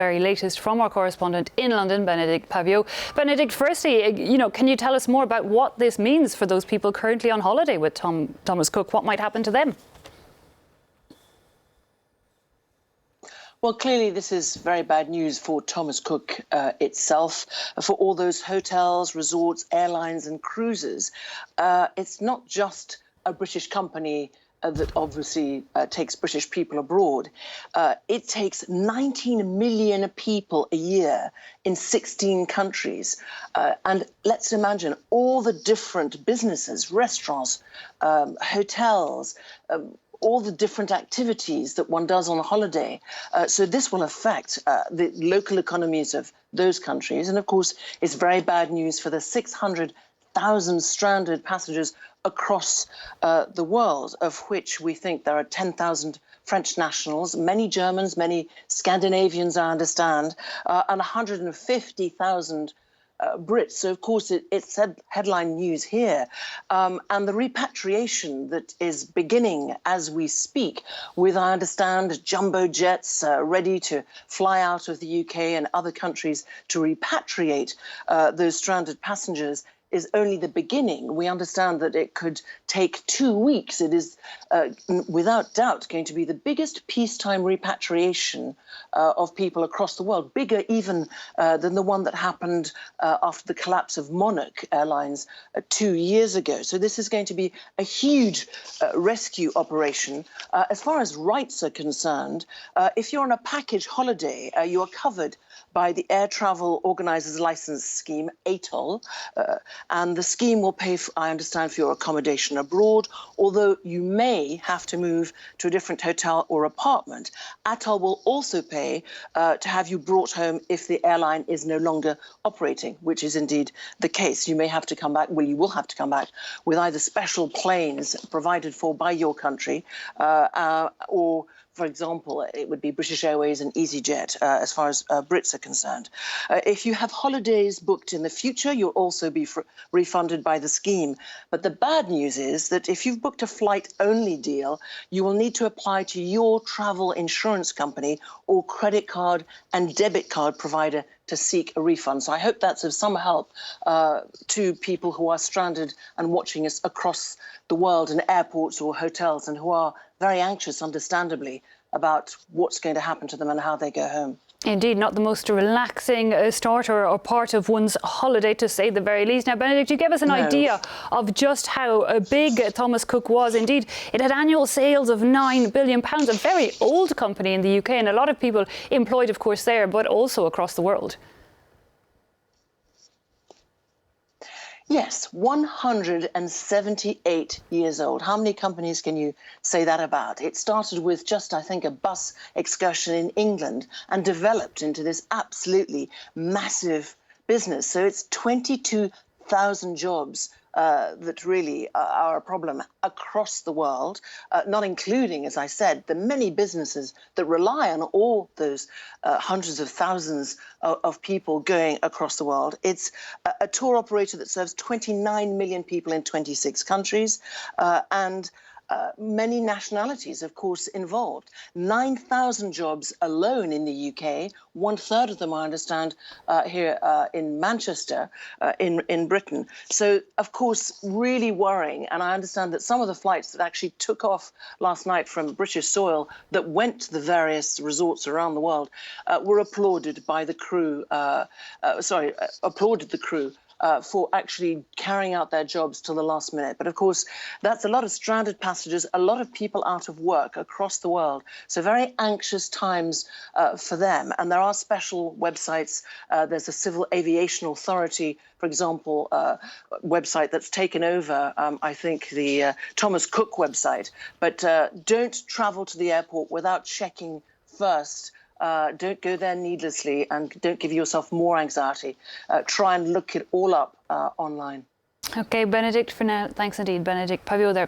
Very latest from our correspondent in London, Benedict Pavio. Benedict, firstly, can you tell us more about what this means for those people currently on holiday with Thomas Cook? What might happen to them? Well, clearly this is very bad news for Thomas Cook itself, for all those hotels, resorts, airlines and cruises. It's not just a British company that obviously takes British people abroad. It takes 19 million people a year in 16 countries. And let's imagine all the different businesses, restaurants, hotels, all the different activities that one does on a holiday. So this will affect the local economies of those countries. And of course, it's very bad news for the 600,000 stranded passengers across the world, of which we think there are 10,000 French nationals, many Germans, many Scandinavians, I understand, and 150,000 Brits. So, of course, it's headline news here. And the repatriation that is beginning as we speak, with, I understand, jumbo jets ready to fly out of the UK and other countries to repatriate those stranded passengers, is only the beginning. We understand that it could take 2 weeks. It is, without doubt, going to be the biggest peacetime repatriation of people across the world, bigger even than the one that happened after the collapse of Monarch Airlines 2 years ago. So this is going to be a huge rescue operation. As far as rights are concerned, if you're on a package holiday, you are covered by the Air Travel Organisers Licence Scheme, ATOL, and the scheme will pay, I understand, for your accommodation abroad, although you may have to move to a different hotel or apartment. ATOL will also pay to have you brought home if the airline is no longer operating, which is indeed the case. You may have to come back, well, you will have to come back with either special planes provided for by your country or, for example, it would be British Airways and EasyJet as far as Brits are concerned. If you have holidays booked in the future, you'll also be refunded by the scheme. But the bad news is that if you've booked a flight-only deal, you will need to apply to your travel insurance company or credit card and debit card provider to seek a refund. So I hope that's of some help to people who are stranded and watching us across the world in airports or hotels and who are very anxious, understandably, about what's going to happen to them and how they go home. Indeed, not the most relaxing start or part of one's holiday, to say the very least. Now, Benedict, you gave us an idea of just how big Thomas Cook was. Indeed, it had annual sales of £9 billion, a very old company in the UK, and a lot of people employed, of course, there, but also across the world. Yes, 178 years old. How many companies can you say that about? It started with just, I think, a bus excursion in England and developed into this absolutely massive business. So it's 22,000 jobs that really are a problem across the world, not including, as I said, the many businesses that rely on all those hundreds of thousands of people going across the world. It's a tour operator that serves 29 million people in 26 countries and many nationalities, of course, involved. 9,000 jobs alone in the UK, 1/3 of them, I understand, here in Manchester, in Britain. So, of course, really worrying. And I understand that some of the flights that actually took off last night from British soil that went to the various resorts around the world were applauded by the crew, applauded the crew for actually carrying out their jobs till the last minute. But of course, that's a lot of stranded passengers, a lot of people out of work across the world. So very anxious times for them. And there are special websites. There's a Civil Aviation Authority, for example, website that's taken over, I think, the Thomas Cook website. But don't travel to the airport without checking first. Don't go there needlessly and don't give yourself more anxiety. Try and look it all up online. OK, Benedict, for now. Thanks indeed, Benedict Pavio there.